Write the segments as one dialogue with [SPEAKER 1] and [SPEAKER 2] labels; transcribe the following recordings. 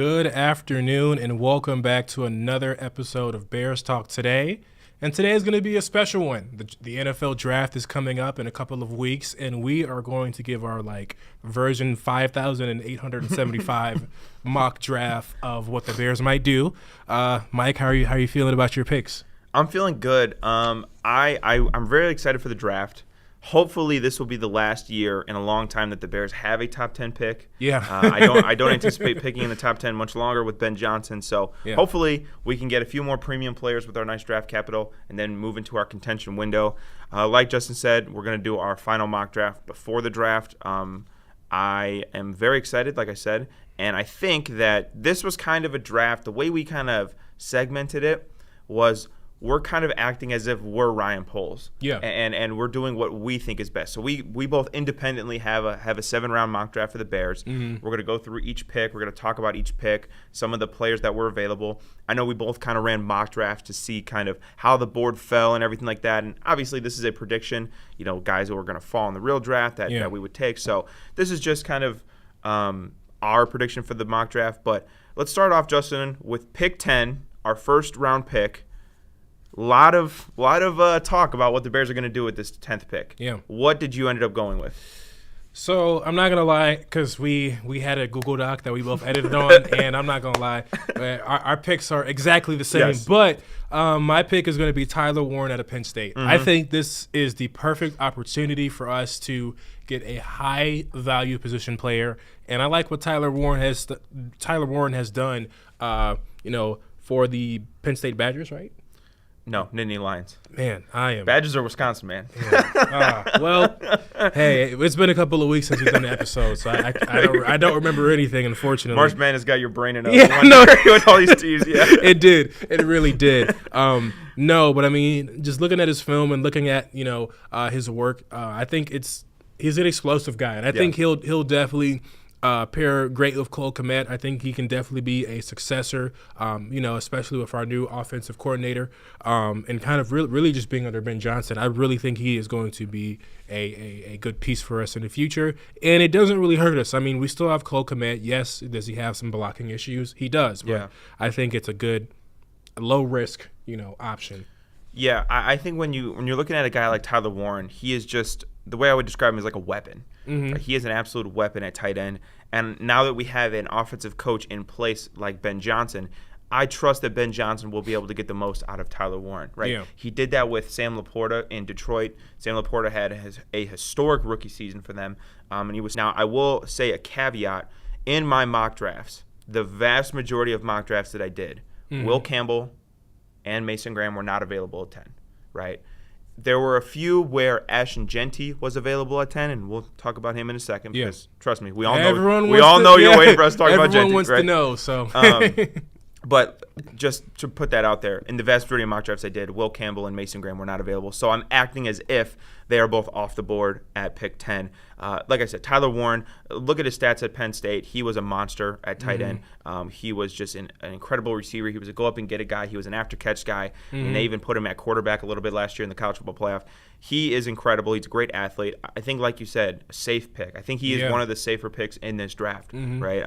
[SPEAKER 1] Good afternoon and welcome back to another episode of Bears Talk Today. And today is going to be a special one. The NFL draft is coming up in a couple of weeks, and we are going to give our version 5,875 mock draft of what the Bears might do. Mike, how are you feeling about your picks?
[SPEAKER 2] I'm feeling good. I'm very excited for the draft. Hopefully, this will be the last year in a long time that the Bears have a top 10 pick.
[SPEAKER 1] Yeah.
[SPEAKER 2] I don't anticipate picking in the top 10 much longer with Ben Johnson. So hopefully we can get a few more premium players with our nice draft capital and then move into our contention window. Like Justin said, we're going to do our final mock draft before the draft. I am very excited, like I said, and I think that this was kind of a draft. The way we kind of segmented it was we're kind of acting as if we're Ryan Poles.
[SPEAKER 1] Yeah.
[SPEAKER 2] And we're doing what we think is best. So we both independently have a 7-round mock draft for the Bears. Mm-hmm. We're going to go through each pick. We're going to talk about each pick, some of the players that were available. I know we both kind of ran mock drafts to see kind of how the board fell and everything like that. And obviously this is a prediction, guys that were going to fall in the real draft that we would take. So this is just kind of our prediction for the mock draft. But let's start off, Justin, with pick 10, our first round pick. A lot of talk about what the Bears are going to do with this 10th pick.
[SPEAKER 1] Yeah.
[SPEAKER 2] What did you end up going with?
[SPEAKER 1] So I'm not going to lie, because we had a Google Doc that we both edited on, and I'm not going to lie, our picks are exactly the same.
[SPEAKER 2] Yes.
[SPEAKER 1] But my pick is going to be Tyler Warren out of Penn State. Mm-hmm. I think this is the perfect opportunity for us to get a high-value position player, and I like what Tyler Warren has done, for the Penn State Badgers, right?
[SPEAKER 2] No, Nittany Lions.
[SPEAKER 1] Man, I am.
[SPEAKER 2] Badgers are Wisconsin, man.
[SPEAKER 1] Yeah. Well, hey, it's been a couple of weeks since we've done the episode, so I don't remember anything, unfortunately.
[SPEAKER 2] March Madness got your brain in a
[SPEAKER 1] with
[SPEAKER 2] all these teams. Yeah,
[SPEAKER 1] it did. It really did. No, but I mean, just looking at his film and looking at his work, I think he's an explosive guy, and I think he'll definitely pair great with Cole Kmet. I think he can definitely be a successor, especially with our new offensive coordinator, and kind of really just being under Ben Johnson. I really think he is going to be a good piece for us in the future, and it doesn't really hurt us. I mean, we still have Cole Kmet. Yes, does he have some blocking issues? He does, but I think it's a good low-risk, option.
[SPEAKER 2] Yeah, I think when you're looking at a guy like Tyler Warren, he is just – the way I would describe him is like a weapon. Mm-hmm. He is an absolute weapon at tight end. And now that we have an offensive coach in place like Ben Johnson, I trust that Ben Johnson will be able to get the most out of Tyler Warren, right? Yeah. He did that with Sam Laporta in Detroit. Sam Laporta had a historic rookie season for them. And he was – now, I will say a caveat. In my mock drafts, the vast majority of mock drafts that I did, Will Campbell and Mason Graham were not available at 10, right? There were a few where Ashton Jeanty was available at 10, and we'll talk about him in a second because, trust me, we all know you're waiting for us to talk about Jeanty.
[SPEAKER 1] Everyone wants to know, so.
[SPEAKER 2] But just to put that out there, in the vast majority of mock drafts I did, Will Campbell and Mason Graham were not available. So I'm acting as if they are both off the board at pick 10. Like I said, Tyler Warren, look at his stats at Penn State. He was a monster at tight end. He was just an incredible receiver. He was a go-up-and-get-it guy. He was an after-catch guy. And they even put him at quarterback a little bit last year in the college football playoff. He is incredible. He's a great athlete. I think, like you said, a safe pick. I think he is one of the safer picks in this draft, right?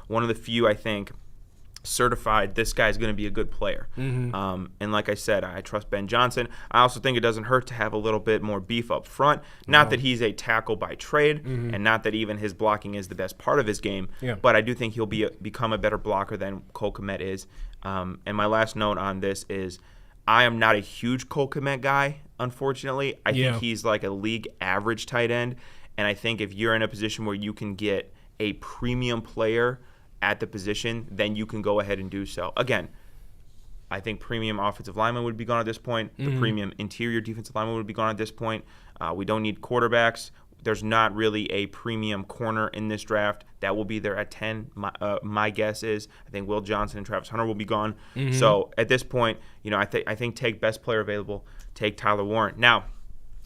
[SPEAKER 2] One of the few, I think, certified this guy's going to be a good player. And like I said, I trust Ben Johnson. I also think it doesn't hurt to have a little bit more beef up front. Not that he's a tackle by trade, and not that even his blocking is the best part of his game, but I do think he'll become a better blocker than Cole Kmet is. And my last note on this is I am not a huge Cole Kmet guy, unfortunately. I think he's like a league average tight end, and I think if you're in a position where you can get a premium player at the position, then you can go ahead and do so. Again, I think premium offensive lineman would be gone at this point. The premium interior defensive lineman would be gone at this point. We don't need quarterbacks. There's not really a premium corner in this draft. That will be there at 10. My guess is I think Will Johnson and Travis Hunter will be gone. So at this point, I think take best player available, take Tyler Warren. Now,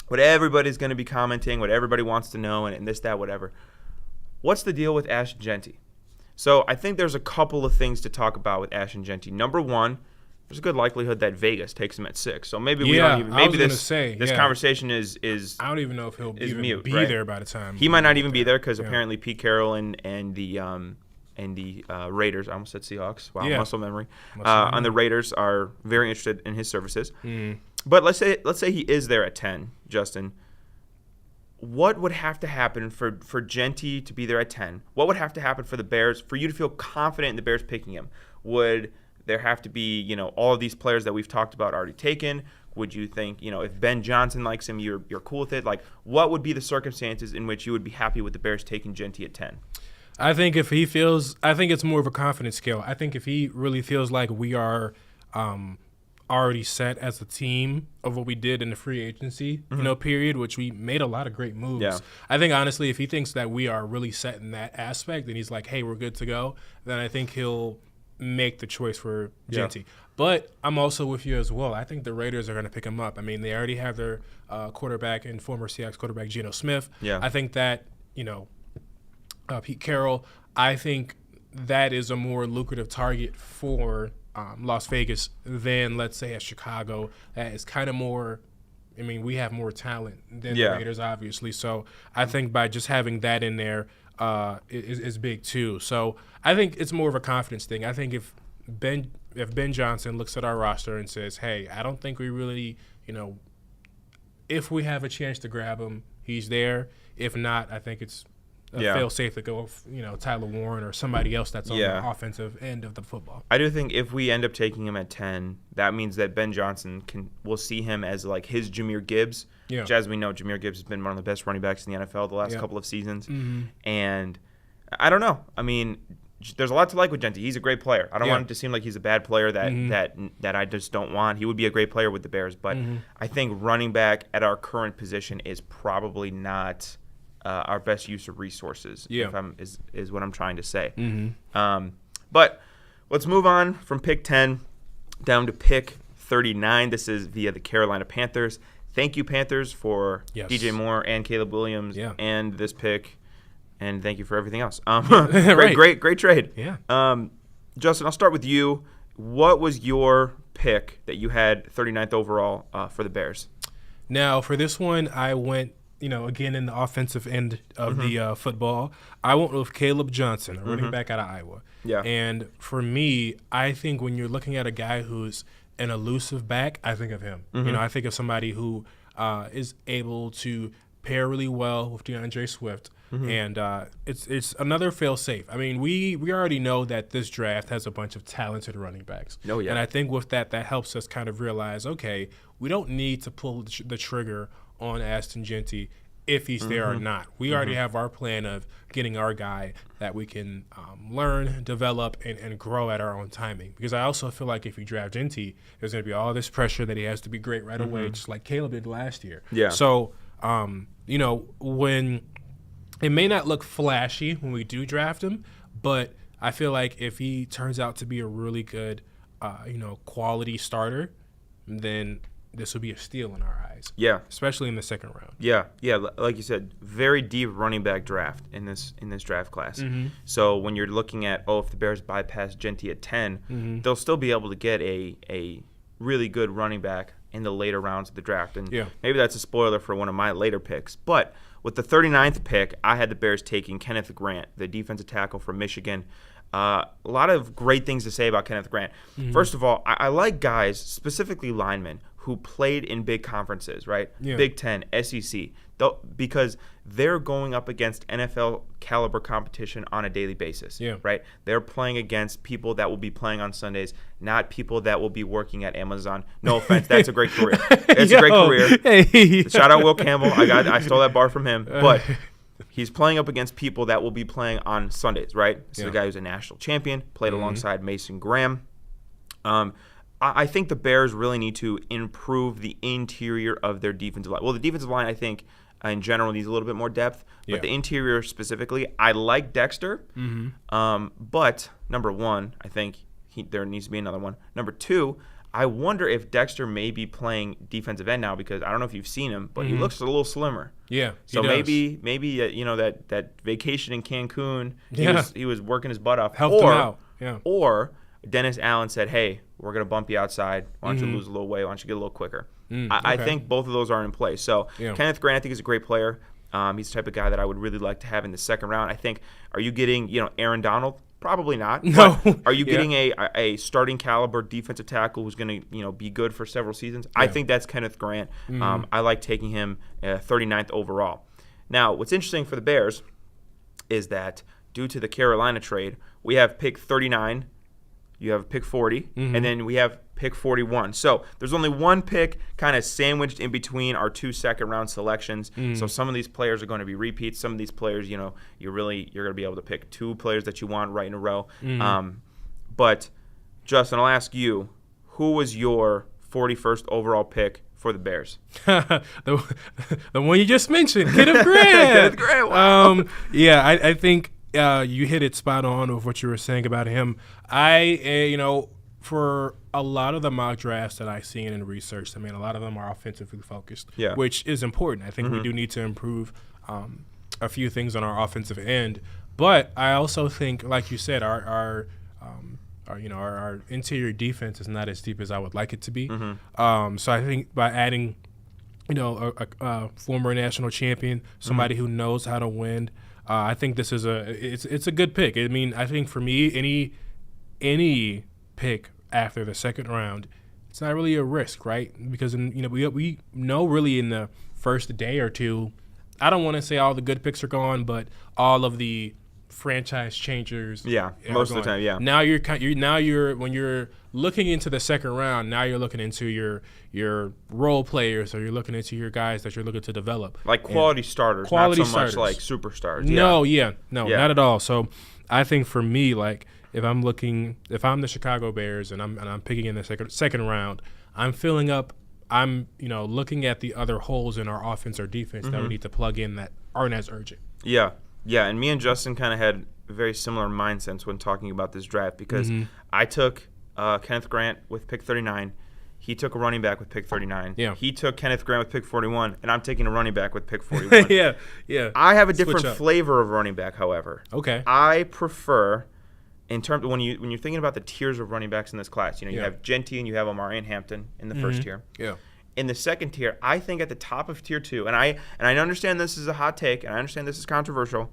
[SPEAKER 2] what everybody's going to be commenting, what everybody wants to know, and this, that, whatever. What's the deal with Ashton Jeanty? So I think there's a couple of things to talk about with Ashton Jeanty. Number one, there's a good likelihood that Vegas takes him at 6. So maybe we don't even. Maybe this conversation is.
[SPEAKER 1] I don't even know if he'll even
[SPEAKER 2] mute,
[SPEAKER 1] be
[SPEAKER 2] right?
[SPEAKER 1] there by the time.
[SPEAKER 2] He might not even be there because apparently Pete Carroll and and the Raiders. I almost said Seahawks. Wow,
[SPEAKER 1] Yeah.
[SPEAKER 2] muscle memory. On the Raiders are very interested in his services.
[SPEAKER 1] Mm.
[SPEAKER 2] But let's say he is there at 10, Justin. What would have to happen for Genty to be there at 10? What would have to happen for the Bears, for you to feel confident in the Bears picking him? Would there have to be, all of these players that we've talked about already taken? Would you think, if Ben Johnson likes him, you're cool with it? Like, what would be the circumstances in which you would be happy with the Bears taking Genty at 10?
[SPEAKER 1] I think I think it's more of a confidence scale. I think if he really feels like we are already set as a team of what we did in the free agency, period, which we made a lot of great moves.
[SPEAKER 2] Yeah.
[SPEAKER 1] I think, honestly, if he thinks that we are really set in that aspect and he's like, hey, we're good to go, then I think he'll make the choice for Genty. Yeah. But I'm also with you as well. I think the Raiders are going to pick him up. I mean, they already have their quarterback and former Seahawks quarterback, Geno Smith.
[SPEAKER 2] Yeah.
[SPEAKER 1] I think that, Pete Carroll, I think that is a more lucrative target for Las Vegas than, let's say, at Chicago. That is kind of more – we have more talent than the Raiders, obviously. So I think by just having that in there is big too. So I think it's more of a confidence thing. I think if Ben Johnson looks at our roster and says, hey, I don't think we really, if we have a chance to grab him, he's there. If not, I think it's fail safe to go with, Tyler Warren or somebody else that's on the offensive end of the football.
[SPEAKER 2] I do think if we end up taking him at 10, that means that Ben Johnson will see him as like his Jahmyr Gibbs, which, as we know, Jahmyr Gibbs has been one of the best running backs in the NFL the last couple of seasons. Mm-hmm. And I don't know. There's a lot to like with Genty. He's a great player. I don't want it to seem like he's a bad player that I just don't want. He would be a great player with the Bears, but I think running back at our current position is probably not our best use of resources. Is what I'm trying to say. Mm-hmm. But let's move on from pick 10 down to pick 39. This is via the Carolina Panthers. Thank you, Panthers, for DJ Moore and Caleb Williams and this pick. And thank you for everything else. Great trade.
[SPEAKER 1] Yeah.
[SPEAKER 2] Justin, I'll start with you. What was your pick that you had 39th overall for the Bears?
[SPEAKER 1] Now, for this one, I went, again in the offensive end of the football. I went with Caleb Johnson, a running back out of Iowa.
[SPEAKER 2] Yeah.
[SPEAKER 1] And for me, I think when you're looking at a guy who's an elusive back, I think of him. I think of somebody who is able to pair really well with DeAndre Swift. And it's another fail-safe. We already know that this draft has a bunch of talented running backs.
[SPEAKER 2] Oh, yeah.
[SPEAKER 1] And I think with that helps us kind of realize, okay, we don't need to pull the trigger on Ashton Genty if he's there or not. We already have our plan of getting our guy that we can learn, develop, and grow at our own timing. Because I also feel like if you draft Genty, there's going to be all this pressure that he has to be great right away, just like Caleb did last year.
[SPEAKER 2] Yeah.
[SPEAKER 1] So, when it may not look flashy when we do draft him, but I feel like if he turns out to be a really good, quality starter, then this will be a steal in our eyes.
[SPEAKER 2] Yeah.
[SPEAKER 1] Especially in the second round.
[SPEAKER 2] Yeah. Like you said, very deep running back draft in this draft class. So when you're looking at, if the Bears bypass Genty at 10, they'll still be able to get a really good running back in the later rounds of the draft. And maybe that's a spoiler for one of my later picks. But with the 39th pick, I had the Bears taking Kenneth Grant, the defensive tackle from Michigan. A lot of great things to say about Kenneth Grant. First of all, I like guys, specifically linemen, who played in big conferences, right? Yeah. Big Ten, SEC, because they're going up against NFL caliber competition on a daily basis, right? They're playing against people that will be playing on Sundays, not people that will be working at Amazon. No offense, that's a great career. It's a great career.
[SPEAKER 1] Hey.
[SPEAKER 2] Shout out Will Campbell. I stole that bar from him, but he's playing up against people that will be playing on Sundays, right? This is a guy who's a national champion, played alongside Mason Graham. I think the Bears really need to improve the interior of their defensive line. Well, the defensive line, I think, in general, needs a little bit more depth. But the interior specifically, I like Dexter. But, number one, I think there needs to be another one. Number two, I wonder if Dexter may be playing defensive end now, because I don't know if you've seen him, but he looks a little slimmer.
[SPEAKER 1] Yeah,
[SPEAKER 2] so maybe that vacation in Cancun, he was working his butt off.
[SPEAKER 1] Helped him out. Yeah.
[SPEAKER 2] Or Dennis Allen said, hey, we're going to bump you outside. Why don't you lose a little weight? Why don't you get a little quicker? I think both of those are in place. So Kenneth Grant, I think, is a great player. He's the type of guy that I would really like to have in the second round. I think, are you getting, Aaron Donald? Probably not.
[SPEAKER 1] No.
[SPEAKER 2] But are you getting a starting caliber defensive tackle who's going to be good for several seasons? I think that's Kenneth Grant. I like taking him 39th overall. Now, what's interesting for the Bears is that due to the Carolina trade, we have pick 39, you have pick 40, and then we have pick 41. So there's only one pick kind of sandwiched in between our 2 second-round selections. So some of these players are going to be repeats. Some of these players, you're going to be able to pick 2 players that you want right in a row. But, Justin, I'll ask you, who was your 41st overall pick for the Bears?
[SPEAKER 1] the one you just mentioned, Kenneth Grant.
[SPEAKER 2] Kenneth Grant, wow.
[SPEAKER 1] I think you hit it spot on with what you were saying about him. For a lot of the mock drafts that I've seen and researched, a lot of them are offensively focused, which is important. I think we do need to improve a few things on our offensive end. But I also think, like you said, our interior defense is not as deep as I would like it to be. So I think by adding, a former national champion, somebody who knows how to win, I think this is it's a good pick. I think for me, any pick after the second round, it's not really a risk, right? Because we know really in the first day or two, I don't want to say all the good picks are gone, but all of the franchise changers.
[SPEAKER 2] Yeah, most of the time, yeah.
[SPEAKER 1] Now you're when you're looking into the second round, now you're looking into your role players, or you're looking into your guys that you're looking to develop.
[SPEAKER 2] Like quality starters, not so much like superstars.
[SPEAKER 1] Not at all. So I think for me, like if I'm the Chicago Bears and I'm picking in the second round, I'm filling up. I'm looking at the other holes in our offense or defense that we need to plug in that aren't as urgent.
[SPEAKER 2] Yeah, and me and Justin kind of had very similar mindsets when talking about this draft because I took Kenneth Grant with pick 39. He took a running back with pick 39.
[SPEAKER 1] Yeah.
[SPEAKER 2] He took Kenneth Grant with pick 41, and I'm taking a running back with pick 41.
[SPEAKER 1] yeah.
[SPEAKER 2] I have a different flavor of running back, however.
[SPEAKER 1] Okay.
[SPEAKER 2] I prefer, in terms of when you're thinking about the tiers of running backs in this class, you have Genty and you have Omarion Hampton in the first tier.
[SPEAKER 1] Yeah.
[SPEAKER 2] In the second tier, I think at the top of tier 2, and I understand this is a hot take, and I understand this is controversial,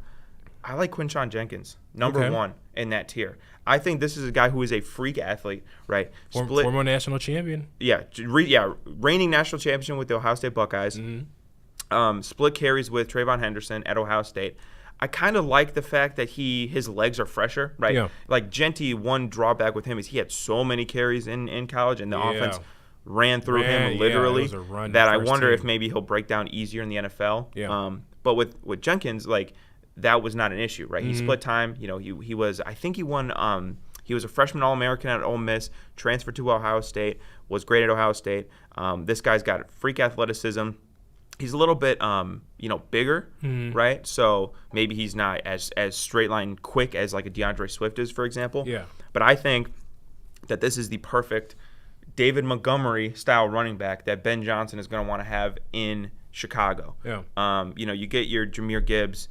[SPEAKER 2] I like Quinshon Jenkins, number 1 in that tier. I think this is a guy who is a freak athlete, right?
[SPEAKER 1] Former national champion.
[SPEAKER 2] Yeah, reigning national champion with the Ohio State Buckeyes. Split carries with Trayvon Henderson at Ohio State. I kind of like the fact that his legs are fresher, right?
[SPEAKER 1] Yeah.
[SPEAKER 2] Like Genty, one drawback with him is he had so many carries in college, and the offense ran through him literally that I wonder if maybe he'll break down easier in the NFL.
[SPEAKER 1] Yeah.
[SPEAKER 2] But with Jenkins, like that was not an issue, right? He split time. He was, I think he won. He was a freshman All-American at Ole Miss, transferred to Ohio State, was great at Ohio State. This guy's got freak athleticism. He's a little bit, bigger, right? So maybe he's not as straight line quick as like a DeAndre Swift is, for example.
[SPEAKER 1] Yeah.
[SPEAKER 2] But I think that this is the perfect David Montgomery style running back that Ben Johnson is going to want to have in Chicago.
[SPEAKER 1] Yeah.
[SPEAKER 2] You get your Jahmyr Gibbs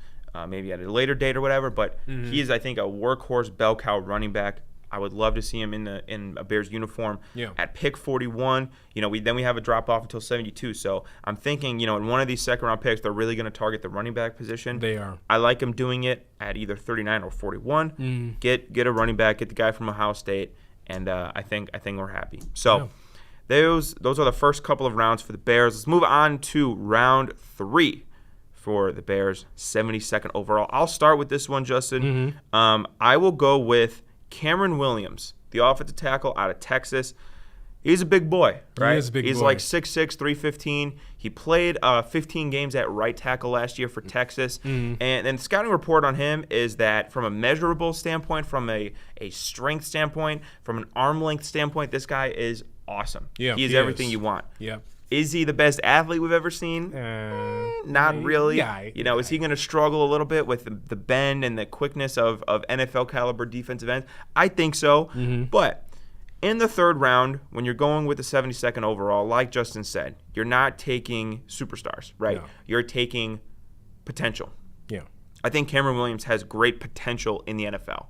[SPEAKER 2] maybe at a later date or whatever, but he is, I think, a workhorse bell cow running back. I would love to see him in a Bears uniform.
[SPEAKER 1] Yeah. At
[SPEAKER 2] pick 41. We have a drop off until 72. So I'm thinking, in one of these second round picks, they're really going to target the running back position.
[SPEAKER 1] They are.
[SPEAKER 2] I like him doing it at either 39 or 41. Get a running back, get the guy from Ohio State, and I think we're happy. So those are the first couple of rounds for the Bears. Let's move on to round 3 for the Bears, 72nd overall. I'll start with this one, Justin. I will go with Cameron Williams, the offensive tackle out of Texas. He's a big boy, right?
[SPEAKER 1] He is a big boy.
[SPEAKER 2] He's like 6'6", 315. He played 15 games at right tackle last year for Texas. And the scouting report on him is that from a measurable standpoint, from a strength standpoint, from an arm length standpoint, this guy is awesome.
[SPEAKER 1] Yeah,
[SPEAKER 2] he is everything you want.
[SPEAKER 1] Yeah.
[SPEAKER 2] Is he the best athlete we've ever seen? Not really.
[SPEAKER 1] Yeah,
[SPEAKER 2] is he going to struggle a little bit with the bend and the quickness of NFL caliber defensive ends? I think so. But in the third round, when you're going with the 72nd overall, like Justin said, you're not taking superstars, right?
[SPEAKER 1] No.
[SPEAKER 2] You're taking potential.
[SPEAKER 1] Yeah.
[SPEAKER 2] I think Cameron Williams has great potential in the NFL.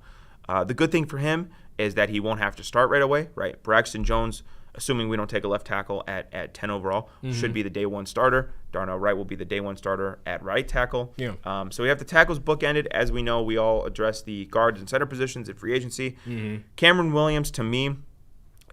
[SPEAKER 2] The good thing for him is that he won't have to start right away, right? Braxton Jones assuming we don't take a left tackle at 10 overall, should be the day one starter. Darnell Wright will be the day one starter at right tackle.
[SPEAKER 1] Yeah.
[SPEAKER 2] So we have the tackles bookended. As we know, we all address the guards and center positions in free agency. Cameron Williams, to me,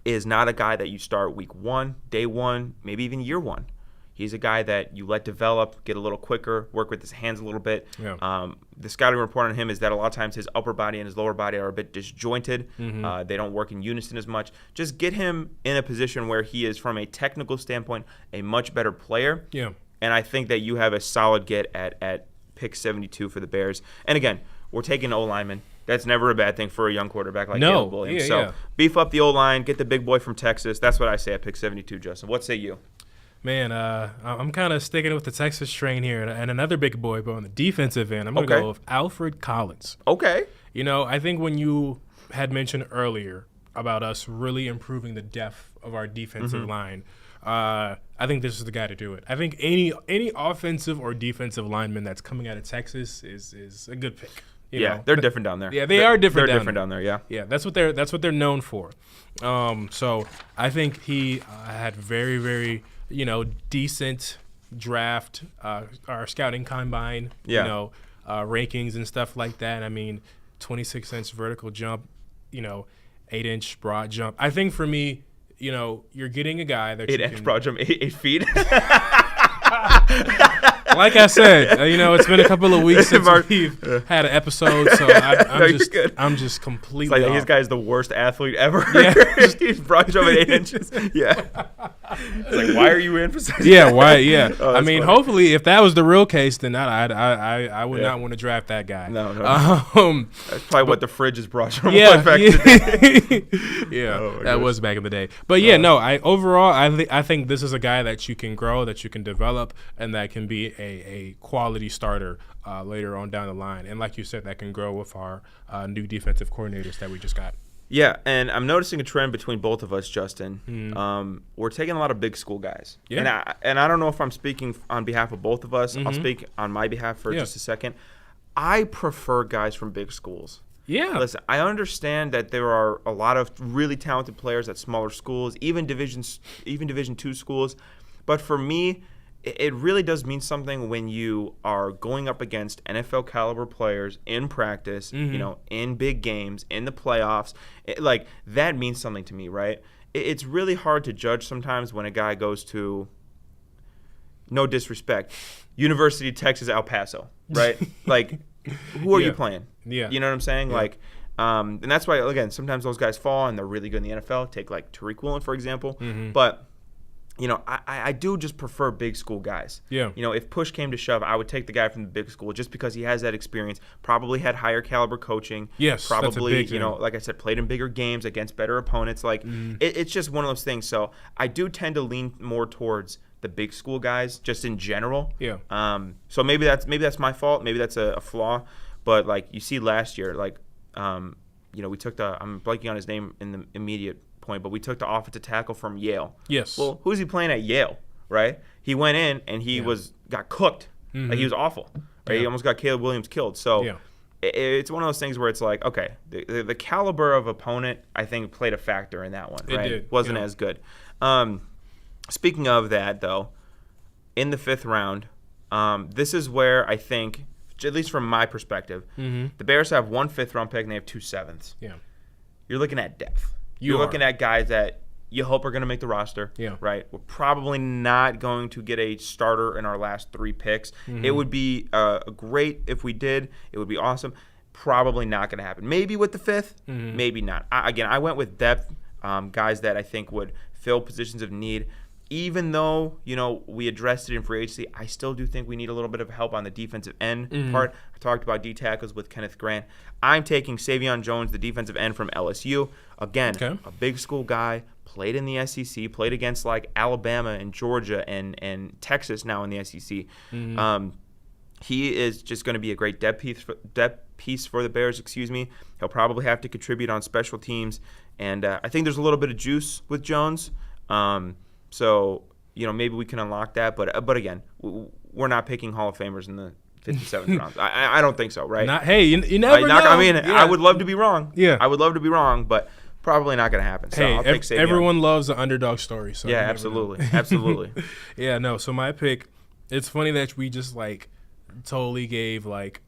[SPEAKER 2] is not a guy that you start week one, day one, maybe even year one. He's a guy that you let develop, get a little quicker, work with his hands a little bit.
[SPEAKER 1] Yeah.
[SPEAKER 2] The scouting report on him is that a lot of times his upper body and his lower body are a bit disjointed. They don't work in unison as much. Just get him in a position where he is, from a technical standpoint, a much better player.
[SPEAKER 1] Yeah.
[SPEAKER 2] And I think that you have a solid get at pick 72 for the Bears. And again, we're taking O-lineman. That's never a bad thing for a young quarterback like Caleb Williams. Beef up the O-line, get the big boy from Texas. That's what I say at pick 72, Justin. What say you?
[SPEAKER 1] Man, I'm kind of sticking with the Texas train here, and another big boy, but on the defensive end, I'm going to go with Alfred Collins.
[SPEAKER 2] Okay.
[SPEAKER 1] You know, I think when you had mentioned earlier about us really improving the depth of our defensive line, I think this is the guy to do it. I think any offensive or defensive lineman that's coming out of Texas is a good pick. You know?
[SPEAKER 2] They're different down there.
[SPEAKER 1] Yeah, they are different.
[SPEAKER 2] They're different down there. Yeah.
[SPEAKER 1] Yeah, that's what they're known for. So I think he had very, very decent draft, our scouting combine, rankings and stuff like that. I mean, 26-inch vertical jump, 8-inch broad jump. I think for me, you're getting a guy that
[SPEAKER 2] 8-inch broad jump, 8 feet.
[SPEAKER 1] Like I said, it's been a couple of weeks since we've had an episode, so I'm just completely.
[SPEAKER 2] It's like this guy's the worst athlete ever. Yeah. He's broad jumping 8 inches. Yeah. It's like, why are you in for such?
[SPEAKER 1] Yeah, why? Yeah. I mean, funny. Hopefully, if that was the real case, then I would not want to draft that guy.
[SPEAKER 2] No. That's probably what the fridge is broad jumping.
[SPEAKER 1] Yeah. That was back in the day. But I think this is a guy that you can grow, that you can develop, and that can be a quality starter later on down the line. And like you said, that can grow with our new defensive coordinators that we just got.
[SPEAKER 2] Yeah, and I'm noticing a trend between both of us, Justin. We're taking a lot of big school guys. Yeah. And I don't know if I'm speaking on behalf of both of us. I'll speak on my behalf for just a second. I prefer guys from big schools.
[SPEAKER 1] Yeah.
[SPEAKER 2] Listen, I understand that there are a lot of really talented players at smaller schools, even Division II schools. But for me, it really does mean something when you are going up against NFL caliber players in practice, in big games, in the playoffs. That means something to me, right? It's really hard to judge sometimes when a guy goes to, no disrespect, University of Texas, El Paso, right? Who are you playing?
[SPEAKER 1] Yeah.
[SPEAKER 2] You know what I'm saying? Yeah. And that's why, again, sometimes those guys fall and they're really good in the NFL. Take Tariq Woolen, for example. But I do just prefer big school guys.
[SPEAKER 1] Yeah.
[SPEAKER 2] If push came to shove, I would take the guy from the big school just because he has that experience, probably had higher caliber coaching.
[SPEAKER 1] Yes,
[SPEAKER 2] probably,
[SPEAKER 1] that's a big thing.
[SPEAKER 2] Like I said, played in bigger games against better opponents. It's just one of those things. So I do tend to lean more towards the big school guys just in general.
[SPEAKER 1] Yeah.
[SPEAKER 2] So maybe that's my fault. Maybe that's a flaw. But you see last year, we took I'm blanking on his name in the immediate point, but we took the offensive tackle from Yale.
[SPEAKER 1] Yes.
[SPEAKER 2] Well, who's he playing at Yale, right? He went in and he got cooked. He was awful. Right? He almost got Caleb Williams killed. So it's one of those things where it's like, okay, the caliber of opponent, I think, played a factor in that one. Right?
[SPEAKER 1] It did.
[SPEAKER 2] Wasn't as good. Speaking of that, though, in the 5th round, this is where I think, at least from my perspective, the Bears have 1 5th-round pick and they have 2 7ths.
[SPEAKER 1] Yeah. You're
[SPEAKER 2] looking at depth. You're looking at guys that you hope are going to make the roster.
[SPEAKER 1] Yeah.
[SPEAKER 2] Right? We're probably not going to get a starter in our last 3 picks. It would be great if we did. It would be awesome. Probably not going to happen. Maybe with the 5th, maybe not. I went with depth, guys that I think would fill positions of need. Even though, we addressed it in free agency, I still do think we need a little bit of help on the defensive end part. I talked about D tackles with Kenneth Grant. I'm taking Savion Jones, the defensive end from LSU. Again, a big school guy, played in the SEC, played against Alabama and Georgia and Texas now in the SEC. He is just going to be a great depth piece for the Bears, He'll probably have to contribute on special teams. And I think there's a little bit of juice with Jones. So, maybe we can unlock that. But again, we're not picking Hall of Famers in the 57th round. I don't think so, right?
[SPEAKER 1] You never know.
[SPEAKER 2] I would love to be wrong.
[SPEAKER 1] Yeah.
[SPEAKER 2] I would love to be wrong. But Probably not going to happen. So
[SPEAKER 1] Hey,
[SPEAKER 2] I'll take Savion.
[SPEAKER 1] everyone loves the underdog story. So
[SPEAKER 2] Yeah, absolutely. Absolutely.
[SPEAKER 1] Yeah, no. So my pick, it's funny that we just like totally gave like,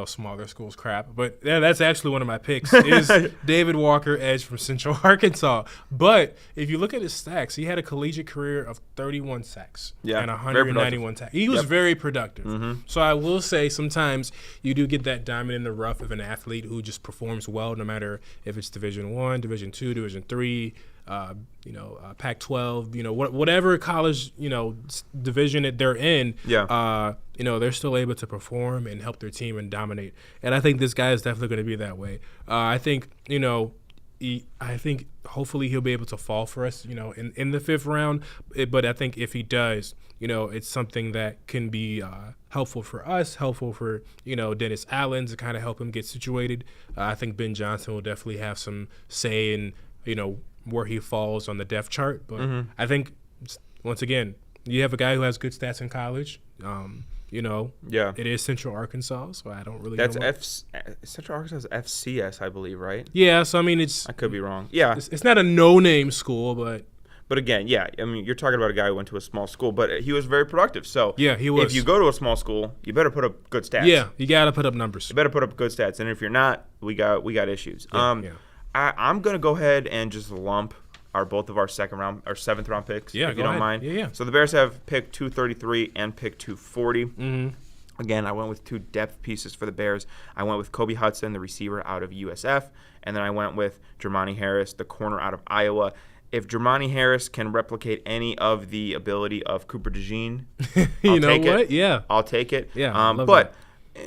[SPEAKER 1] smaller schools crap. But yeah, that's actually one of my picks is David Walker, edge from Central Arkansas. But if you look at his sacks, he had a collegiate career of 31 sacks and 191 tackles. He was very productive. So I will say sometimes you do get that diamond in the rough of an athlete who just performs well no matter if it's Division I, Division II, Division III, Pac-12, whatever college, division that they're in, they're still able to perform and help their team and dominate. And I think this guy is definitely going to be that way. I think, I think hopefully he'll be able to fall for us, in the 5th round. But I think if he does, it's something that can be helpful for us, helpful for, Dennis Allen to kind of help him get situated. I think Ben Johnson will definitely have some say in, where he falls on the depth chart. But I think, once again, you have a guy who has good stats in college. It is Central Arkansas, so I don't really know.
[SPEAKER 2] That's Central Arkansas is FCS, I believe, right?
[SPEAKER 1] Yeah, so I mean,
[SPEAKER 2] I could be wrong. Yeah.
[SPEAKER 1] It's not a no-name school, but
[SPEAKER 2] again, yeah, I mean, you're talking about a guy who went to a small school, but he was very productive. So
[SPEAKER 1] yeah, he was.
[SPEAKER 2] If you go to a small school, you better put up good stats.
[SPEAKER 1] Yeah, you got to put up numbers.
[SPEAKER 2] You better put up good stats, and if you're not, we got issues. I'm gonna go ahead and just lump both of our 7th round picks, if you don't mind.
[SPEAKER 1] Yeah.
[SPEAKER 2] So the Bears have pick 233 and pick 240. Again, I went with 2 depth pieces for the Bears. I went with Kobe Hudson, the receiver out of USF, and then I went with Jermani Harris, the corner out of Iowa. If Jermani Harris can replicate any of the ability of Cooper DeJean, I'll take it.
[SPEAKER 1] Yeah,
[SPEAKER 2] I'll take it.
[SPEAKER 1] Yeah,
[SPEAKER 2] but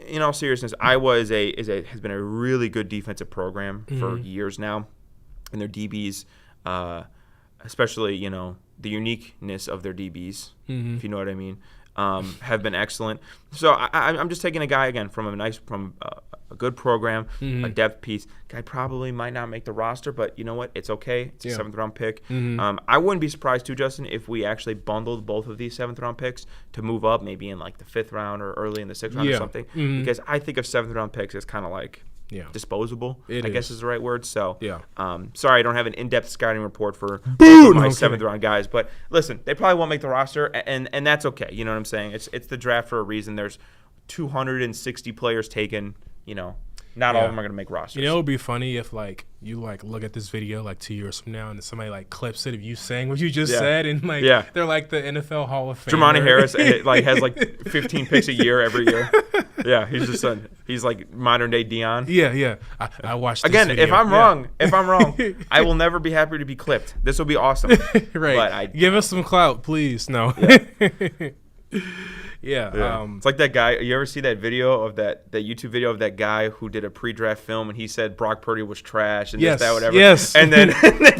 [SPEAKER 2] in all seriousness, Iowa has been a really good defensive program for years now, and their DBs, especially the uniqueness of their DBs, if you know what I mean, have been excellent. So I'm just taking a guy again from a good program, a depth piece. Guy probably might not make the roster, but you know what? It's okay. It's a 7th round pick. I wouldn't be surprised too, Justin, if we actually bundled both of these 7th round picks to move up, maybe in like the 5th round or early in the 6th round or something. Because I think of 7th round picks as kind of like disposable, I guess is the right word. So, sorry, I don't have an in-depth scouting report for my 7th round guys. But listen, they probably won't make the roster, and that's okay. You know what I'm saying? It's the draft for a reason. There's 260 players taken. Not all of them are going to make rosters.
[SPEAKER 1] It would be funny if you look at this video 2 years from now and somebody clips it of you saying what you just said and they're like the NFL Hall of Fame.
[SPEAKER 2] Jermani Harris has 15 picks a year every year. Yeah, he's like modern day Deion.
[SPEAKER 1] Yeah. I watched this
[SPEAKER 2] again.
[SPEAKER 1] video.
[SPEAKER 2] If I'm wrong, I will never be happy to be clipped. This will be awesome.
[SPEAKER 1] Right. Give us some clout, please. No. Yeah.
[SPEAKER 2] It's like that guy. You ever see that video of that YouTube video of that guy who did a pre-draft film and he said Brock Purdy was trash and this, that, whatever.
[SPEAKER 1] Yes.
[SPEAKER 2] And then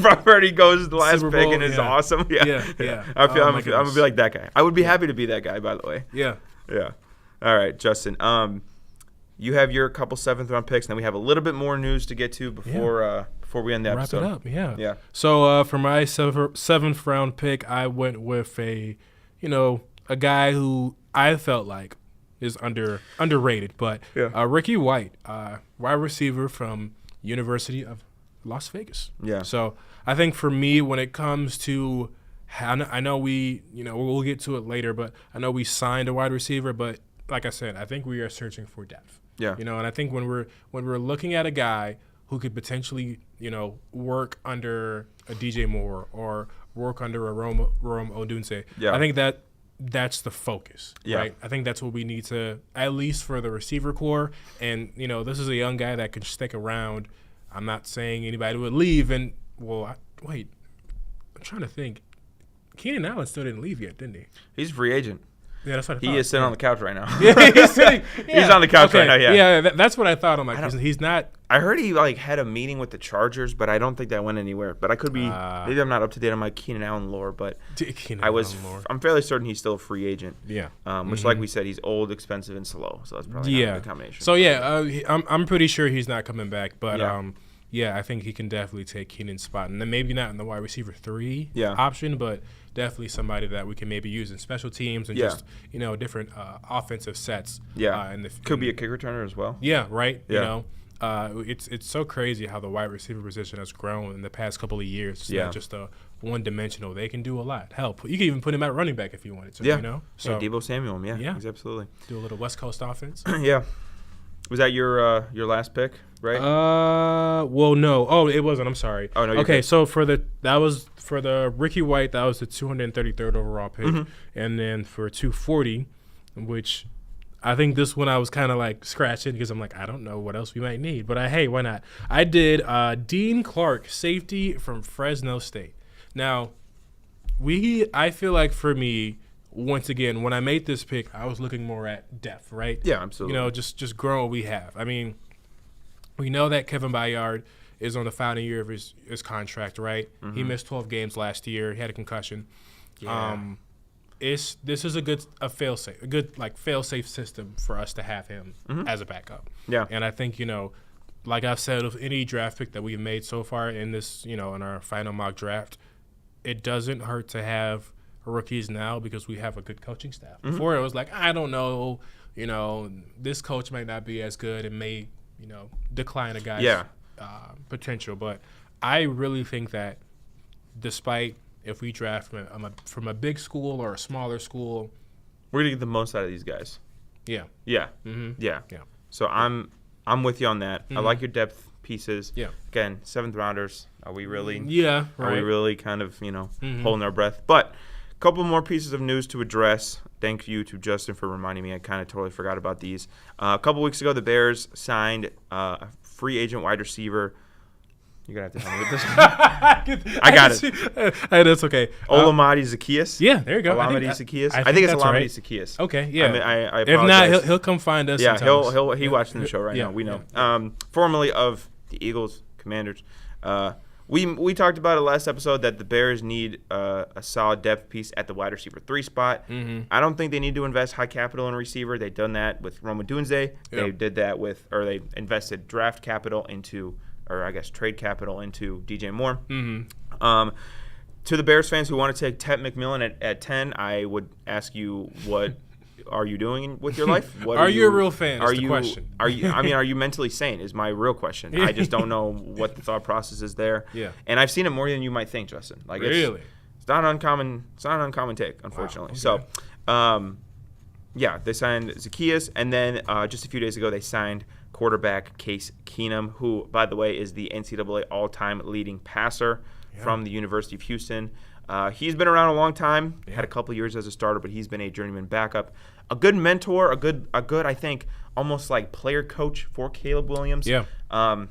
[SPEAKER 2] Brock Purdy goes to the last
[SPEAKER 1] Super
[SPEAKER 2] pick
[SPEAKER 1] Bowl,
[SPEAKER 2] and is awesome. Yeah. I'm gonna be like that guy. I would be happy to be that guy, by the way.
[SPEAKER 1] Yeah.
[SPEAKER 2] All right, Justin. You have your couple 7th round picks, and then we have a little bit more news to get to before we end the episode.
[SPEAKER 1] Wrap it up. Yeah. So for my 7th round pick, I went with a guy who I felt like is underrated, but Ricky White, wide receiver from University of Las Vegas.
[SPEAKER 2] Yeah.
[SPEAKER 1] So I think for me, when it comes to, I know we'll get to it later, but I know we signed a wide receiver, but like I said, I think we are searching for depth.
[SPEAKER 2] Yeah.
[SPEAKER 1] And I think when we're looking at a guy who could potentially, work under a DJ Moore or work under a Rome Odunze, I think that's the focus, right? I think that's what we need to, at least for the receiver core. And, this is a young guy that can stick around. I'm not saying anybody would leave. And, wait, I'm trying to think. Keenan Allen still didn't leave yet, didn't he?
[SPEAKER 2] He's a free agent.
[SPEAKER 1] Yeah, that's what I thought.
[SPEAKER 2] He is sitting on the couch right now.
[SPEAKER 1] He's sitting.
[SPEAKER 2] He's on the couch right now,
[SPEAKER 1] Yeah, that's what I thought. I'm like, he's not.
[SPEAKER 2] I heard he had a meeting with the Chargers, but I don't think that went anywhere. But I could be maybe I'm not up to date on my Keenan Allen lore, but I'm fairly certain he's still a free agent.
[SPEAKER 1] Yeah.
[SPEAKER 2] Which, like we said, he's old, expensive, and slow. So that's probably not a good combination.
[SPEAKER 1] So I'm pretty sure he's not coming back, but I think he can definitely take Keenan's spot, and then maybe not in the wide receiver 3 option, but definitely somebody that we can maybe use in special teams and just different offensive sets.
[SPEAKER 2] Could be a kick returner as well.
[SPEAKER 1] Yeah, right. it's so crazy how the wide receiver position has grown in the past couple of years. It's not just a one-dimensional. They can do a lot. Hell, you can even put him at running back if you wanted to.
[SPEAKER 2] Yeah.
[SPEAKER 1] You know. So
[SPEAKER 2] yeah, Deebo Samuel. Yeah. He's absolutely.
[SPEAKER 1] Do a little West Coast offense.
[SPEAKER 2] Yeah. Was that your last pick, right?
[SPEAKER 1] Well, no. Oh, it wasn't. I'm sorry.
[SPEAKER 2] Oh no.
[SPEAKER 1] Okay, so for the Ricky White, that was the 233rd overall pick, and then for 240, which I think this one I was kind of like scratching because I'm like, I don't know what else we might need, but hey, why not? I did Dean Clark, safety from Fresno State. Now, I feel like for me, once again, when I made this pick, I was looking more at depth, right?
[SPEAKER 2] Yeah, absolutely.
[SPEAKER 1] You know, just growing what we have. I mean, we know that Kevin Byard is on the final year of his contract, right? He missed 12 games last year. He had a concussion.
[SPEAKER 2] Yeah.
[SPEAKER 1] This is a good fail-safe system for us to have him as a backup.
[SPEAKER 2] Yeah.
[SPEAKER 1] And I think, you know, like I've said, with any draft pick that we've made so far in this, you know, in our final mock draft, it doesn't hurt to have rookies now because we have a good coaching staff. Before it was like, I don't know, you know, this coach might not be as good and may, you know, decline a guy's potential. But I really think that despite if we draft from a big school or a smaller school,
[SPEAKER 2] we're gonna get the most out of these guys.
[SPEAKER 1] Yeah.
[SPEAKER 2] Yeah. Yeah. So I'm with you on that. I like your depth pieces.
[SPEAKER 1] Yeah.
[SPEAKER 2] Again, 7th rounders. Are we really?
[SPEAKER 1] Yeah. Right.
[SPEAKER 2] Are we really kind of holding our breath? But a couple more pieces of news to address. Thank you to Justin for reminding me. I kind of totally forgot about these. A couple weeks ago, the Bears signed a free agent wide receiver. You're going to have to help me with this one. I got it.
[SPEAKER 1] That's okay.
[SPEAKER 2] Olamide Zaccheaus.
[SPEAKER 1] Yeah, there you go.
[SPEAKER 2] Olamide Zaccheaus. I think it's Olamide Zaccheaus.
[SPEAKER 1] Okay, yeah.
[SPEAKER 2] I mean, I
[SPEAKER 1] if not, he'll come find us.
[SPEAKER 2] Yeah, he's watching the show right now. We know.
[SPEAKER 1] Yeah.
[SPEAKER 2] Formerly of the Eagles, Commanders. We talked about it last episode that the Bears need a solid depth piece at the wide receiver 3 spot. I don't think they need to invest high capital in a receiver. They've done that with Rome Odunze. They did that they invested draft capital into, or I guess trade capital into DJ Moore. To the Bears fans who want to take Ted McMillan at 10, I would ask you, what are you doing with your life? What
[SPEAKER 1] are you a real fan?
[SPEAKER 2] Are
[SPEAKER 1] is the question.
[SPEAKER 2] Are you mentally sane? Is my real question. I just don't know what the thought process is there.
[SPEAKER 1] Yeah.
[SPEAKER 2] And I've seen it more than you might think, Justin. Like
[SPEAKER 1] really,
[SPEAKER 2] it's not an uncommon. It's not an uncommon take, unfortunately.
[SPEAKER 1] Wow, okay.
[SPEAKER 2] So, they signed Zaccheaus, and then just a few days ago they signed quarterback Case Keenum, who, by the way, is the NCAA all-time leading passer from the University of Houston. He's been around a long time. Had a couple years as a starter, but he's been a journeyman backup. A good mentor, a good, I think, almost like player coach for Caleb Williams.
[SPEAKER 1] Yeah.
[SPEAKER 2] I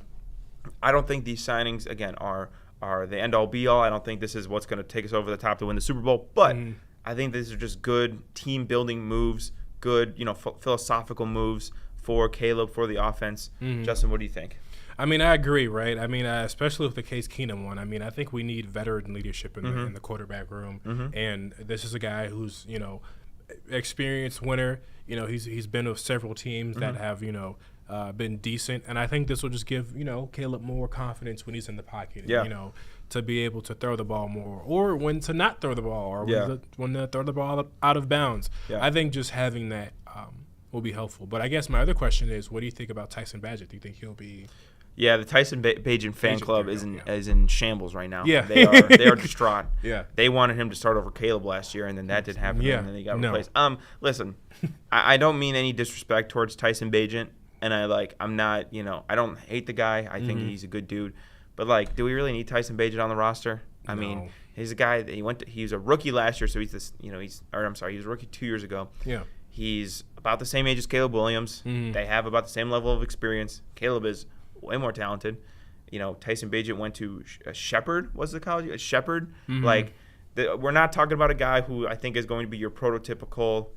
[SPEAKER 2] don't think these signings, again, are the end-all, be-all. I don't think this is what's going to take us over the top to win the Super Bowl. But I think these are just good team-building moves, good, philosophical moves for Caleb, for the offense. Justin, what do you think?
[SPEAKER 1] I mean, I agree, right? I mean, especially with the Case Keenum one. I mean, I think we need veteran leadership in the quarterback room. And this is a guy who's, experienced winner. He's been with several teams that have, been decent. And I think this will just give, Caleb more confidence when he's in the pocket.
[SPEAKER 2] Yeah.
[SPEAKER 1] To be able to throw the ball more, or when to not throw the ball, or when to throw the ball out of bounds. Yeah. I think just having that will be helpful. But I guess my other question is, what do you think about Tyson Bagent? Do you think he'll be...
[SPEAKER 2] Yeah, the Tyson Bagent fan club is in shambles right now.
[SPEAKER 1] Yeah.
[SPEAKER 2] They are distraught.
[SPEAKER 1] Yeah.
[SPEAKER 2] They wanted him to start over Caleb last year, and then that didn't happen, and then he got replaced. Listen, I don't mean any disrespect towards Tyson Bagent, and I'm not, I don't hate the guy. I think he's a good dude. But, do we really need Tyson Bagent on the roster? I mean, he's a guy that he was a rookie last year, so he's this, he was a rookie 2 years ago. Yeah. He's about the same age as Caleb Williams. They have about the same level of experience. Caleb is way more talented. Tyson Bagent went to Shepherd, was the college? Shepherd. We're not talking about a guy who I think is going to be your prototypical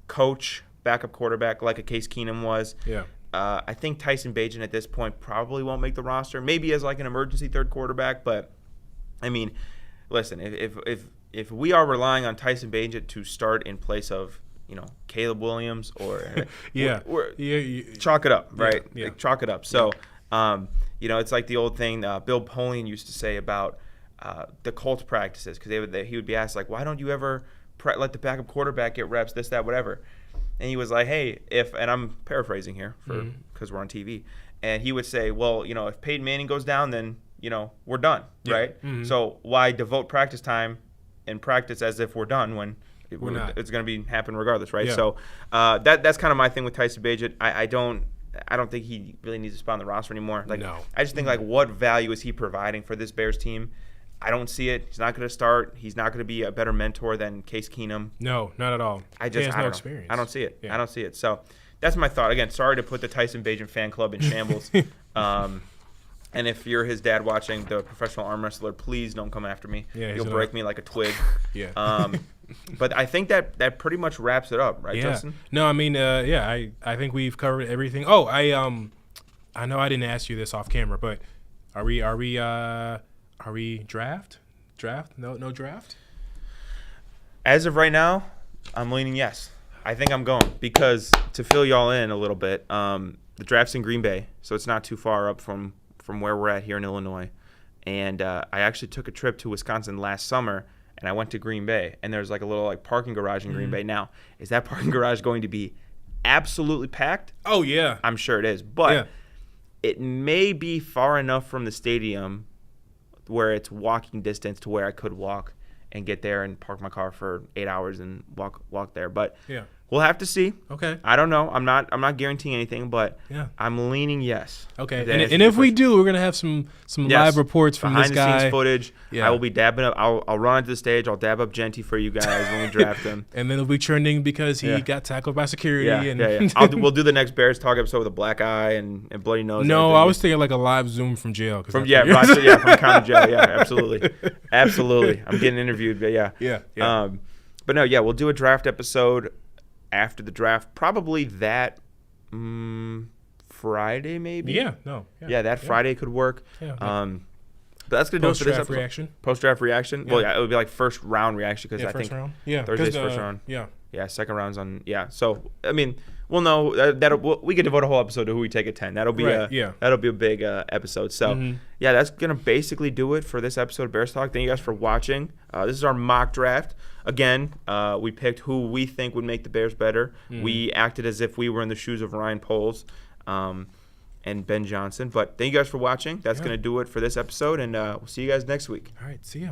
[SPEAKER 2] coach, backup quarterback like a Case Keenum was.
[SPEAKER 1] Yeah.
[SPEAKER 2] I think Tyson Bagent at this point probably won't make the roster, maybe as an emergency third quarterback. But I mean, listen, if we are relying on Tyson Bagent to start in place of Caleb Williams or chalk it up, right?
[SPEAKER 1] Yeah.
[SPEAKER 2] Chalk it up. So. It's like the old thing Bill Polian used to say about the Colts practices, because he would be asked, why don't you ever let the backup quarterback get reps, this, that, whatever. And he was like, hey, and I'm paraphrasing here because we're on TV, and he would say, well, if Peyton Manning goes down, then we're done, right?
[SPEAKER 1] Mm-hmm.
[SPEAKER 2] So why devote practice time and practice as if we're done when
[SPEAKER 1] we're not.
[SPEAKER 2] It's going to be happen regardless, right?
[SPEAKER 1] Yeah.
[SPEAKER 2] So that's kind of my thing with Tyson Bagent. I don't think he really needs to spot on the roster anymore. Like,
[SPEAKER 1] no.
[SPEAKER 2] I just think what value is he providing for this Bears team? I don't see it. He's not going to start. He's not going to be a better mentor than Case Keenum.
[SPEAKER 1] No, not at all.
[SPEAKER 2] I
[SPEAKER 1] has no
[SPEAKER 2] don't
[SPEAKER 1] experience.
[SPEAKER 2] I don't see it.
[SPEAKER 1] Yeah.
[SPEAKER 2] I don't see it. So that's my thought. Again, sorry to put the Tyson Bagent fan club in shambles. And if you're his dad watching, the professional arm wrestler, please don't come after me.
[SPEAKER 1] Yeah,
[SPEAKER 2] you'll break me like a twig.
[SPEAKER 1] Yeah.
[SPEAKER 2] But I think that pretty much wraps it up, right, Justin?
[SPEAKER 1] No, I mean, I think we've covered everything. Oh, I know I didn't ask you this off camera, but are we draft? No draft?
[SPEAKER 2] As of right now, I'm leaning yes. I think I'm going because to fill y'all in a little bit, the draft's in Green Bay, so it's not too far up from where we're at here in Illinois. And I actually took a trip to Wisconsin last summer, and I went to Green Bay, and there's like a little parking garage in Green Bay. Now, is that parking garage going to be absolutely packed?
[SPEAKER 1] Oh, yeah.
[SPEAKER 2] I'm sure it is, but it may be far enough from the stadium where it's walking distance to where I could walk and get there and park my car for 8 hours and walk there. But we'll have to see.
[SPEAKER 1] Okay.
[SPEAKER 2] I don't know. I'm not guaranteeing anything, but I'm leaning yes.
[SPEAKER 1] Okay. And if we do, we're gonna have some live reports from this guy.
[SPEAKER 2] Behind the scenes footage.
[SPEAKER 1] Yeah.
[SPEAKER 2] I will be dabbing up. I'll run onto the stage. I'll dab up Genty for you guys when we draft him.
[SPEAKER 1] And then it'll be trending because he got tackled by security.
[SPEAKER 2] We'll do the next Bears Talk episode with a black eye and bloody nose.
[SPEAKER 1] No, I was thinking like a live Zoom from jail.
[SPEAKER 2] From county jail. Yeah, absolutely. I'm getting interviewed. But
[SPEAKER 1] yeah.
[SPEAKER 2] But no, we'll do a draft episode after the draft, probably that Friday, maybe.
[SPEAKER 1] That
[SPEAKER 2] Friday could work. But that's gonna do it for this episode.
[SPEAKER 1] Reaction.
[SPEAKER 2] Post-draft reaction. Well, it would be like first round reaction because I think
[SPEAKER 1] round.
[SPEAKER 2] Thursday's first round.
[SPEAKER 1] Yeah.
[SPEAKER 2] Second round's on. Yeah. So I mean, we'll know we could devote a whole episode to who we take at 10. That'll be that'll be a big episode. So that's gonna basically do it for this episode of Bears Talk. Thank you guys for watching. This is our mock draft. Again, we picked who we think would make the Bears better. We acted as if we were in the shoes of Ryan Poles and Ben Johnson. But thank you guys for watching. That's going to do it for this episode, and we'll see you guys next week.
[SPEAKER 1] All right, see ya.